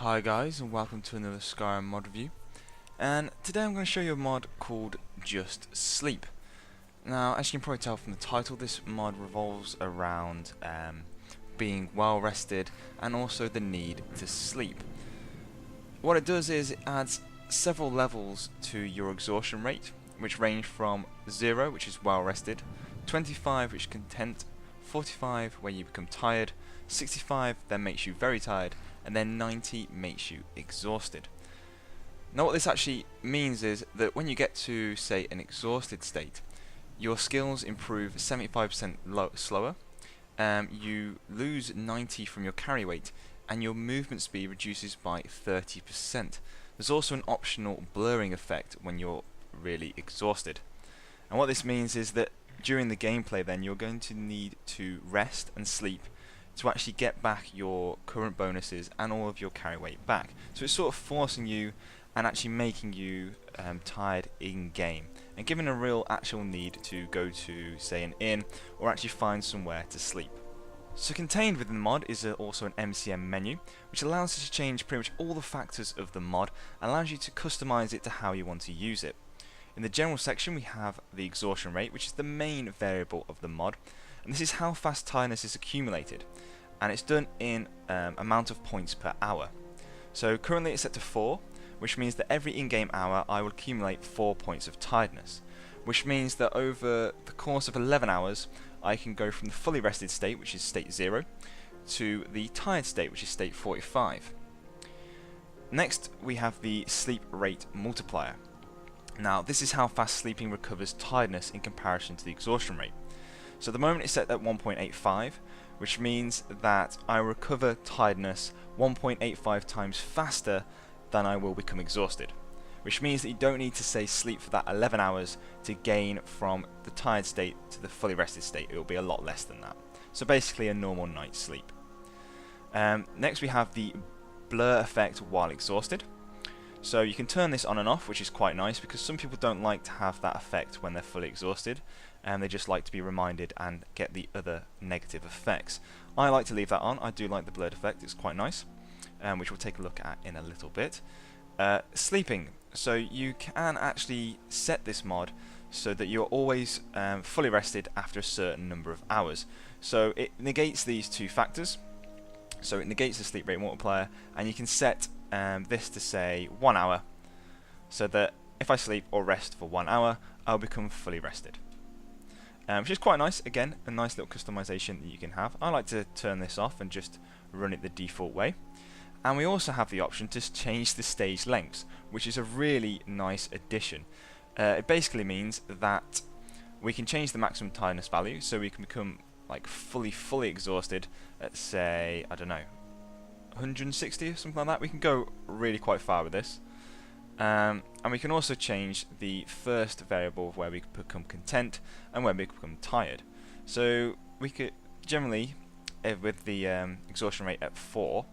Hi guys, and welcome to another Skyrim mod review. And today I'm going to show you a mod called Just Sleep. Now, as you can probably tell from the title, this mod revolves around being well rested and also the need to sleep. What it does is it adds several levels to your exhaustion rate, which range from 0, which is well rested, 25, which is content, 45, where you become tired, 65 then makes you very tired, and then 90 makes you exhausted. Now what this actually means is that when you get to, say, an exhausted state, your skills improve 75% slower, you lose 90 from your carry weight, and your movement speed reduces by 30%. There's also an optional blurring effect when you're really exhausted. And what this means is that during the gameplay then you're going to need to rest and sleep to actually get back your current bonuses and all of your carry weight back. So it's sort of forcing you and actually making you tired in game and giving a real actual need to go to, say, an inn or actually find somewhere to sleep. So contained within the mod is also an MCM menu, which allows you to change pretty much all the factors of the mod and allows you to customize it to how you want to use it. In the general section we have the exhaustion rate, which is the main variable of the mod, and this is how fast tiredness is accumulated, and it's done in amount of points per hour. So currently it's set to 4, which means that every in-game hour I will accumulate 4 points of tiredness, which means that over the course of 11 hours I can go from the fully rested state, which is state 0, to the tired state, which is state 45. Next we have the sleep rate multiplier. Now this is how fast sleeping recovers tiredness in comparison to the exhaustion rate. So at the moment it's set at 1.85, which means that I recover tiredness 1.85 times faster than I will become exhausted. Which means that you don't need to, say, sleep for that 11 hours to gain from the tired state to the fully rested state. It will be a lot less than that. So basically a normal night's sleep. Next we have the blur effect while exhausted. So you can turn this on and off, which is quite nice because some people don't like to have that effect when they're fully exhausted, and they just like to be reminded and get the other negative effects. I like to leave that on. I do like the blurred effect, it's quite nice, which we'll take a look at in a little bit. Sleeping. So you can actually set this mod so that you're always fully rested after a certain number of hours. So it negates these two factors. So it negates the sleep rate multiplier, and you can set this to, say, 1 hour, so that if I sleep or rest for 1 hour, I'll become fully rested. Which is quite nice. Again, a nice little customization that you can have. I like to turn this off and just run it the default way. And we also have the option to change the stage lengths, which is a really nice addition. It basically means that we can change the maximum tiredness value, so we can become like fully exhausted at, say, I don't know, 160 or something like that. We can go really quite far with this. And we can also change the first variable of where we become content and where we become tired. So we could generally, with the exhaustion rate at 4,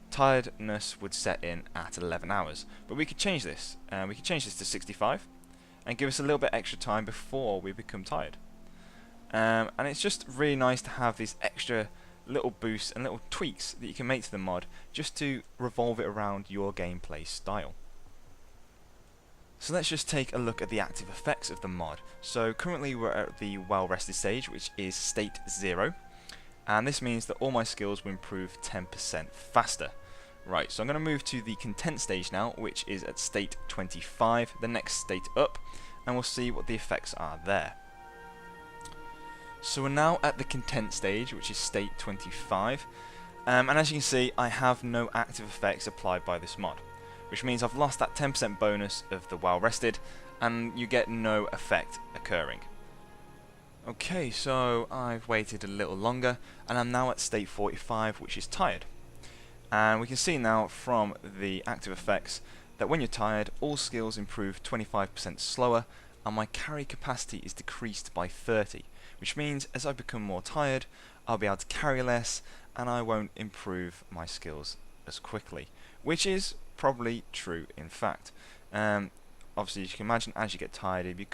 tiredness would set in at 11 hours. But we could change this. We could change this to 65 and give us a little bit extra time before we become tired. And it's just really nice to have these extra little boosts and little tweaks that you can make to the mod just to revolve it around your gameplay style. So let's just take a look at the active effects of the mod. So currently we're at the well rested stage, which is state 0, and this means that all my skills will improve 10% faster. Right, so I'm going to move to the content stage now, which is at state 25, the next state up, and we'll see what the effects are there. So we're now at the content stage, which is state 25, and as you can see I have no active effects applied by this mod, which means I've lost that 10% bonus of the well rested, and you get no effect occurring. Okay, so I've waited a little longer, and I'm now at state 45, which is tired. And we can see now from the active effects that when you're tired, all skills improve 25% slower, and my carry capacity is decreased by 30, which means as I become more tired, I'll be able to carry less, and I won't improve my skills as quickly, which is probably true in fact. Obviously, as you can imagine, as you get tired,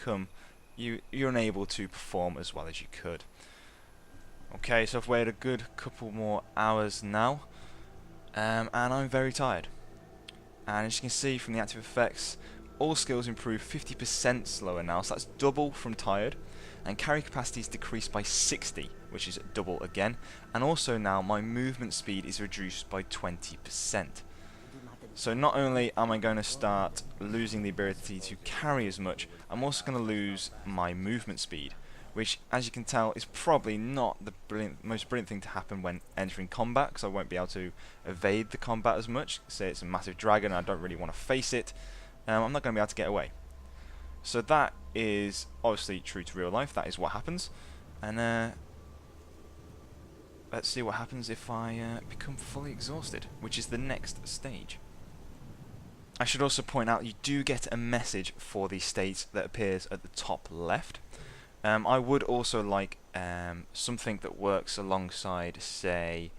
you're unable to perform as well as you could. Okay, so I've waited a good couple more hours now, and I'm very tired. And as you can see from the active effects, all skills improve 50% slower now, so that's double from tired. And carry capacity is decreased by 60, which is double again. And also now my movement speed is reduced by 20%. So not only am I going to start losing the ability to carry as much, I'm also going to lose my movement speed, which, as you can tell, is probably not the most brilliant thing to happen when entering combat, because I won't be able to evade the combat as much. Say it's a massive dragon and I don't really want to face it, I'm not going to be able to get away. So that is obviously true to real life. That is what happens. And let's see what happens if I become fully exhausted, which is the next stage. I should also point out you do get a message for these states that appears at the top left. I would also like something that works alongside, say,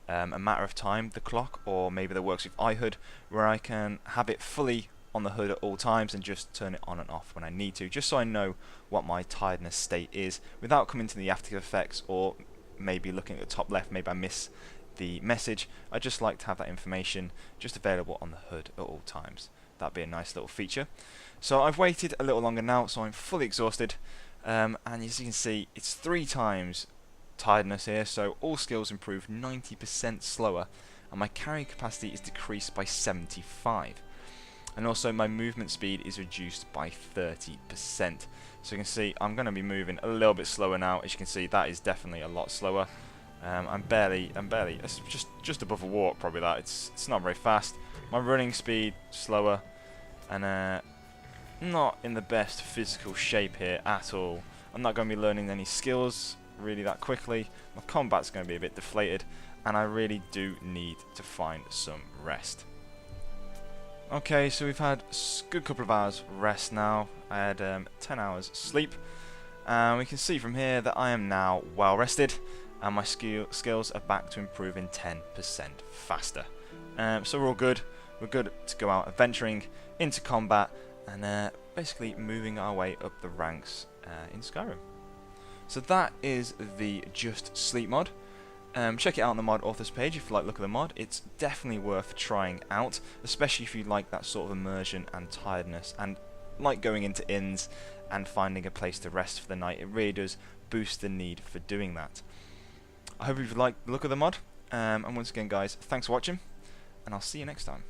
a matter of time, the clock, or maybe that works with iHUD, where I can have it fully on the HUD at all times and just turn it on and off when I need to, just so I know what my tiredness state is without coming to the after effects, or maybe looking at the top left, maybe I miss the message. I just like to have that information just available on the HUD at all times. That'd be a nice little feature. So I've waited a little longer now, so I'm fully exhausted, and as you can see, it's 3 times tiredness here, so all skills improve 90% slower, and my carry capacity is decreased by 75. And also my movement speed is reduced by 30%. So you can see I'm going to be moving a little bit slower now. As you can see, that is definitely a lot slower. I'm barely, it's just above a walk probably. That it's not very fast. My running speed slower, and not in the best physical shape here at all. I'm not going to be learning any skills really that quickly. My combat's going to be a bit deflated, and I really do need to find some rest. Okay, so we've had a good couple of hours rest now. I had 10 hours sleep, and we can see from here that I am now well rested, and my skills are back to improving 10% faster. So we're all good. We're good to go out adventuring into combat and basically moving our way up the ranks in Skyrim. So that is the Just Sleep mod. Check it out on the mod authors page if you like the look of the mod. It's definitely worth trying out, especially if you like that sort of immersion and tiredness and like going into inns and finding a place to rest for the night. It really does boost the need for doing that. I hope you've liked the look of the mod, and once again guys, thanks for watching, and I'll see you next time.